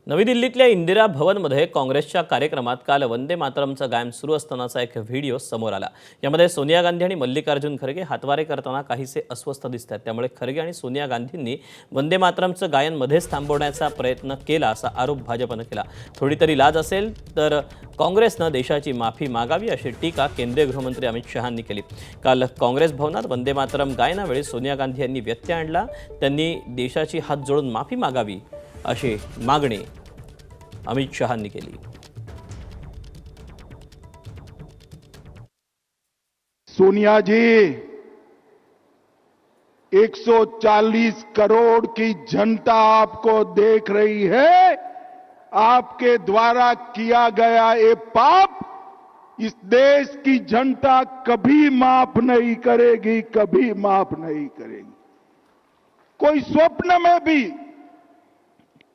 नवी दिल्लीतल्या इंदिरा भवनमध्ये काँग्रेसच्या कार्यक्रमात काल वंदे मातरमचं गायन सुरू असतानाचा एक व्हिडिओ समोर आला। यामध्ये सोनिया गांधी आणि मल्लिकार्जुन खरगे हातवारे करताना काहीसे अस्वस्थ दिसतात। त्यामुळे खरगे आणि सोनिया गांधींनी वंदे मातरमचं गायन मध्येच थांबवण्याचा प्रयत्न केला असा आरोप भाजपने केला। थोडी तरी लाज असेल तर काँग्रेसनं देशाची माफी मागावी अशी टीका केंद्रीय गृहमंत्री अमित शहांनी केली। काल काँग्रेस भवनात वंदे मातरम गायनावेळी सोनिया गांधी यांनी व्यत्यय आणला। त्यांनी देशाची हात जोडून माफी मागावी अशी मागणी अमित शहांनी केली। सोनिया जी, 140 करोड़ की जनता आपको देख रही है। आपके द्वारा किया गया ये पाप इस देश की जनता कभी माफ नहीं करेगी, कभी माफ नहीं करेगी। कोई स्वप्न में भी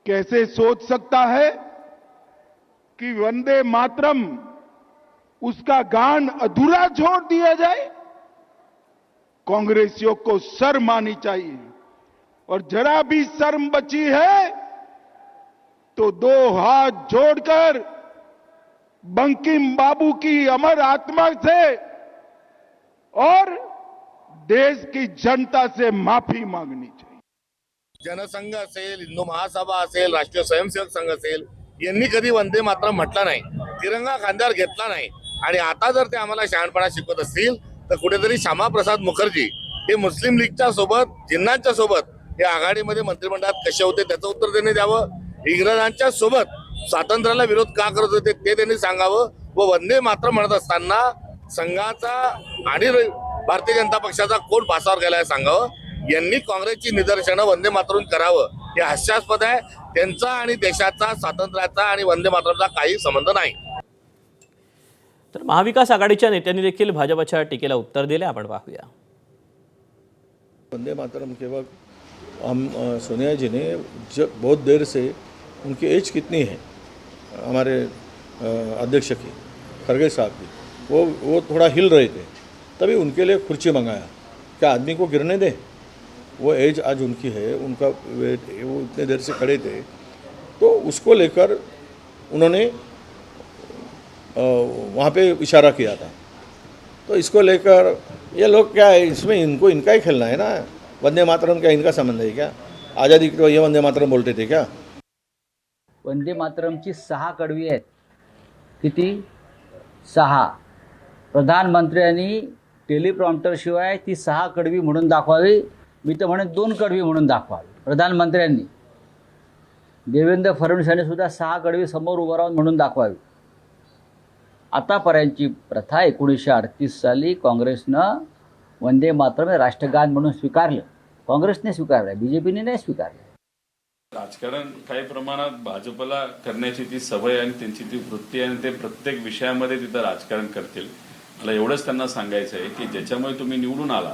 कैसे सोच सकता है कि वंदे मातरम उसका गान अधूरा छोड़ दिया जाए? कांग्रेसियों को शर्म आनी चाहिए, और जरा भी शर्म बची है तो दो हाथ जोड़कर बंकिम बाबू की अमर आत्मा से और देश की जनता से माफी मांगनी चाहिए। जनसंघ असेल, हिंदू महासभा असेल, राष्ट्रीय स्वयंसेवक संघ असेल, यांनी कधी वंदे मातरम म्हटलं नाही, तिरंगा खांद्यावर घेतला नाही। आणि आता जर ते आम्हाला शहाणपणा शिकवत असतील तर कुठेतरी श्यामाप्रसाद मुखर्जी हे मुस्लिम लीगच्या सोबत, जिन्नांच्या सोबत हे आघाडीमध्ये मंत्रिमंडळात कसे होते त्याचं उत्तर त्यांनी द्यावं। इंग्रजांच्या सोबत स्वातंत्र्याला विरोध का करत होते ते त्यांनी सांगावं। व वंदे मातरम म्हणत असताना संघाचा आणि भारतीय जनता पक्षाचा कोण फासावर गेलाय सांगावं। यांनी काँग्रेसची निदर्शनं वंदे मातरम करावं हे हास्यास्पद आहे। त्यांचा आणि देशाचा, स्वातंत्र्याचा आणि वंदे मातरमचा काही संबंध नाही। तर महाविकास आघाडीच्या नेत्यांनी देखील भाजपच्या टीकेला उत्तर दिले। आपण पाहूया। वंदे मातरम के वक्त हम सोनिया जी ने बहुत देर से, उनकी एज कितनी है हमारे अध्यक्ष की, खरगे साहब की, वो थोड़ा हिल रहे थे, तभी उनके लिए कुर्सी मंगाया। क्या आदमी को गिरने दे? वो एज आज उनकी है, उनका वो इतने देर से खड़े थे, तो उसको लेकर उन्होंने वहाँ पे इशारा किया था। तो इसको लेकर ये लोग क्या है, इसमें इनको इनका ही खेलना है ना। वंदे मातरम क्या इनका संबंध है क्या? आज़ादी के तो ये वंदे मातरम बोलते थे क्या? वंदे मातरमची 6 कडवी आहेत। किती? 6। प्रधानमंत्र्यांनी टेलिप्रॉम्प्टर शिवाय ती 6 कडवी म्हणून दाखवावी। मी तर म्हणेन 2 कडवी म्हणून दाखवावी प्रधानमंत्र्यांनी। देवेंद्र फडणवीसांनी सुद्धा 6 कडवी समोर उभं राहून म्हणून दाखवावी। आतापर्यंतची प्रथा 1938 साली काँग्रेसनं वंदे मातरम राष्ट्रगान म्हणून स्वीकारलं। काँग्रेसने स्वीकारलं, बीजेपीने नाही स्वीकारलं। राजकारण काही प्रमाणात भाजपला करण्याची ती सवय आणि त्यांची ती वृत्ती आणि ते प्रत्येक विषयामध्ये तिथं राजकारण करतील। मला एवढंच त्यांना सांगायचं आहे की ज्याच्यामुळे तुम्ही निवडून आला,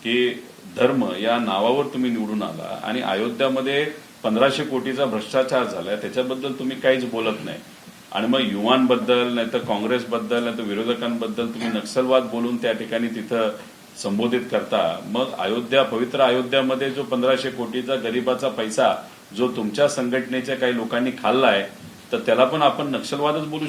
की धर्म या नावावर तुम्ही निवडून आला आणि अयोध्यामध्ये 1500 कोटीचा भ्रष्टाचार झालाय, त्याच्याबद्दल तुम्ही काहीच बोलत नाही। आणि मग युवांबद्दल, नाहीतर काँग्रेसबद्दल, नाहीतर विरोधकांबद्दल तुम्ही नक्षलवाद बोलून त्या ठिकाणी तिथं संबोधित करता। मग अयोध्या, पवित्र अयोध्यामध्ये जो 1500 कोटीचा गरिबाचा पैसा जो तुमच्या संघटनेच्या काही लोकांनी खाल्लाय, तर त्याला पण आपण नक्षलवादच बोलू शकतो।